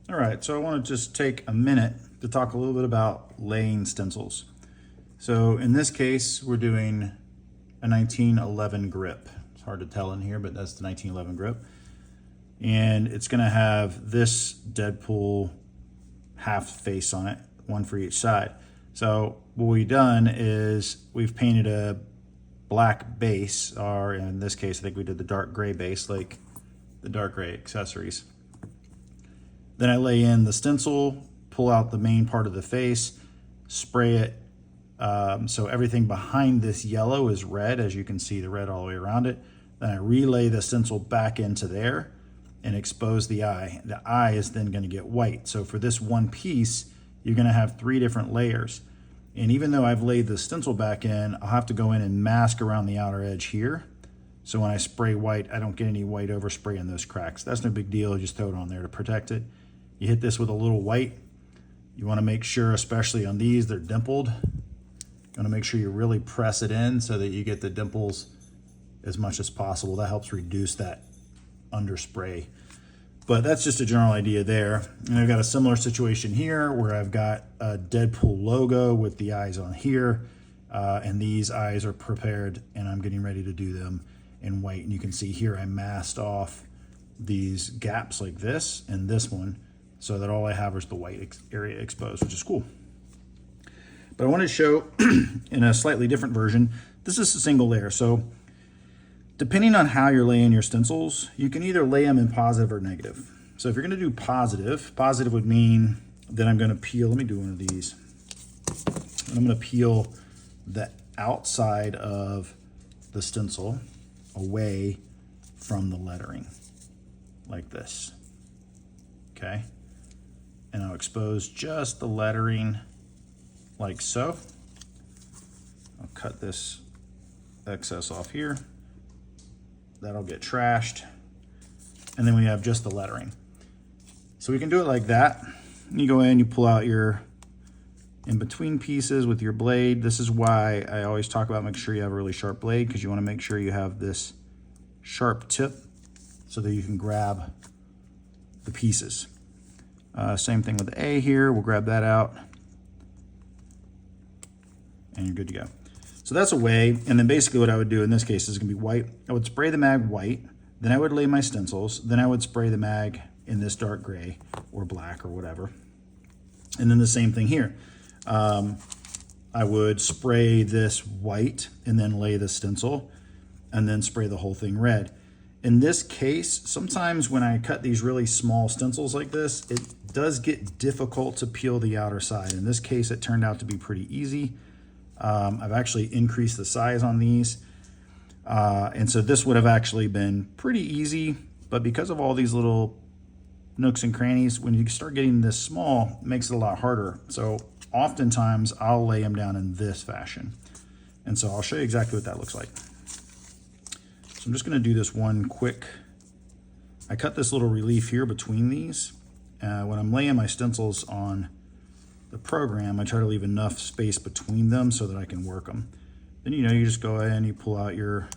All right, so I want to just take a minute to talk a little bit about laying stencils. So in this case, we're doing a 1911 grip. It's hard to tell in here, but that's the 1911 grip. And it's going to have this Deadpool half face on it, one for each side. So what we've done is we've painted a black base, or in this case, I think we did the dark gray base, like the dark gray accessories. Then I lay in the stencil, pull out the main part of the face, spray it. So everything behind this yellow is red, as you can see the red all the way around it. Then I relay the stencil back into there and expose the eye. The eye is then going to get white. So for this one piece, you're going to have 3 different layers. And even though I've laid the stencil back in, I'll have to go in and mask around the outer edge here. So when I spray white, I don't get any white overspray in those cracks. That's no big deal. You just throw it on there to protect it. You hit this with a little white. You want to make sure, especially on these, they're dimpled. You want to make sure you really press it in so that you get the dimples as much as possible. That helps reduce that underspray. But that's just a general idea there. And I've got a similar situation here where I've got a Deadpool logo with the eyes on here. And these eyes are prepared and I'm getting ready to do them in white. And you can see here I masked off these gaps like this and this one, so that all I have is the white area exposed, which is cool. But I want to show in a slightly different version. This is a single layer. So depending on how you're laying your stencils, you can either lay them in positive or negative. So if you're going to do positive, positive would mean that I'm going to peel, let me do one of these. I'm going to peel the outside of the stencil away from the lettering, like this, okay? And I'll expose just the lettering like so. I'll cut this excess off here. That'll get trashed. And then we have just the lettering. So we can do it like that. You go in, you pull out your in-between pieces with your blade. This is why I always talk about making sure you have a really sharp blade, because you want to make sure you have this sharp tip so that you can grab the pieces. Same thing with the A here. We'll grab that out and you're good to go. So that's a way. And then basically what I would do in this case is going to be white. I would spray the mag white, then I would lay my stencils, then I would spray the mag in this dark gray or black or whatever. And then the same thing here. I would spray this white and then lay the stencil and then spray the whole thing red. In this case, sometimes when I cut these really small stencils like this, it does get difficult to peel the outer side. In this case, it turned out to be pretty easy. I've actually increased the size on these. And so this would have actually been pretty easy, but because of all these little nooks and crannies, when you start getting this small, it makes it a lot harder. So oftentimes I'll lay them down in this fashion. And so I'll show you exactly what that looks like. So I'm just going to do this one quick. I cut this little relief here between these. When I'm laying my stencils on the program, I try to leave enough space between them so that I can work them. Then, you just go ahead and you pull out your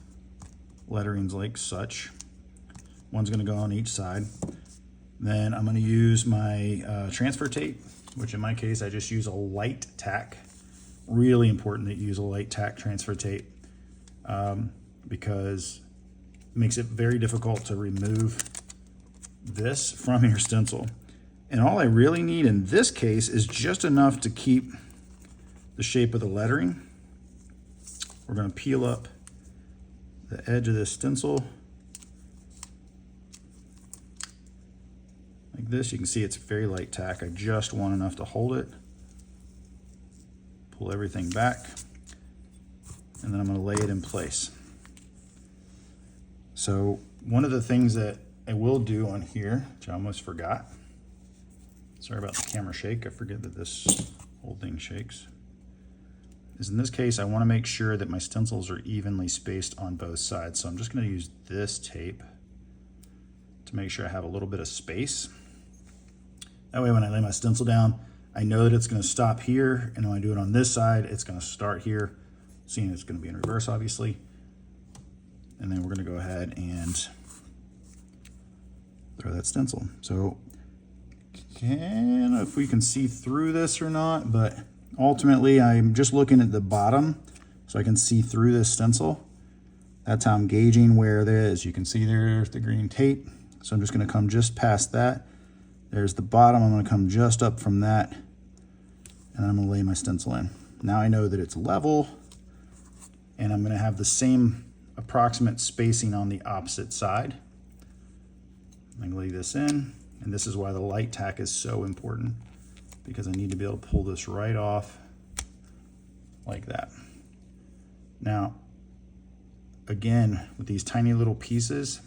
letterings like such. One's going to go on each side. Then I'm going to use my transfer tape, which in my case, I just use a light tack. Really important that you use a light tack transfer tape because it makes it very difficult to remove this from your stencil. And all I really need in this case is just enough to keep the shape of the lettering. We're going to peel up the edge of this stencil like this. You can see it's very light tack. I just want enough to hold it. Pull everything back, and then I'm going to lay it in place. So one of the things that I will do on here, which I almost forgot, sorry about the camera shake, I forget that this whole thing shakes, is in this case I want to make sure that my stencils are evenly spaced on both sides. So I'm just going to use this tape to make sure I have a little bit of space. That way when I lay my stencil down, I know that it's going to stop here, and when I do it on this side, it's going to start here. Seeing it's going to be in reverse, obviously. And then we're going to go ahead and throw that stencil. So I don't know if we can see through this or not, but ultimately I'm just looking at the bottom so I can see through this stencil. That's how I'm gauging where it is. You can see there's the green tape. So I'm just going to come just past that. There's the bottom. I'm going to come just up from that, and I'm going to lay my stencil in. Now I know that it's level, and I'm going to have the same approximate spacing on the opposite side. I'm going to lay this in, and this is why the light tack is so important, because I need to be able to pull this right off like that. Now, again, with these tiny little pieces,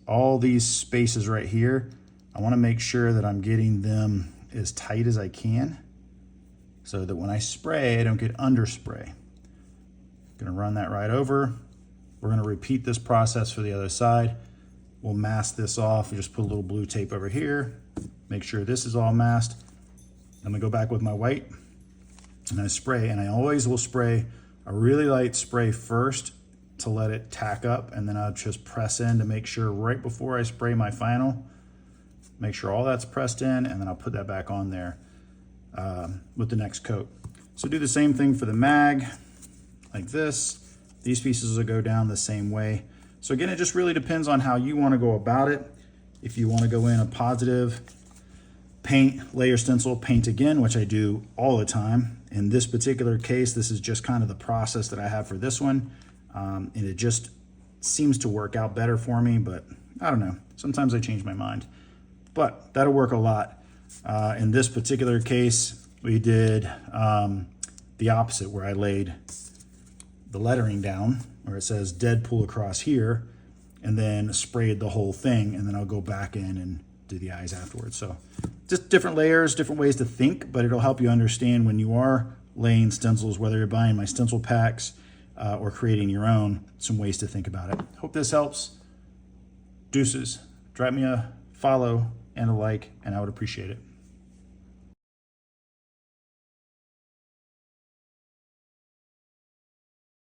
all these spaces right here, I want to make sure that I'm getting them as tight as I can so that when I spray, I don't get underspray. Gonna run that right over. We're gonna repeat this process for the other side. We'll mask this off. We just put a little blue tape over here. Make sure this is all masked. I'm gonna go back with my white and I spray, and I always will spray a really light spray first to let it tack up, and then I'll just press in to make sure right before I spray my final, make sure all that's pressed in, and then I'll put that back on there with the next coat. So do the same thing for the mag, like this. These pieces will go down the same way. So again, it just really depends on how you want to go about it. If you want to go in a positive, paint, layer stencil, paint again, which I do all the time. In this particular case, this is just kind of the process that I have for this one. And it just seems to work out better for me, but I don't know. Sometimes I change my mind, but that'll work a lot. In this particular case, we did the opposite, where I laid the lettering down where it says Deadpool across here, and then sprayed the whole thing, and then I'll go back in and do the eyes afterwards. So just different layers, different ways to think, but it'll help you understand when you are laying stencils, whether you're buying my stencil packs or creating your own, some ways to think about it. Hope this helps. Deuces. Drop me a follow and a like, and I would appreciate it.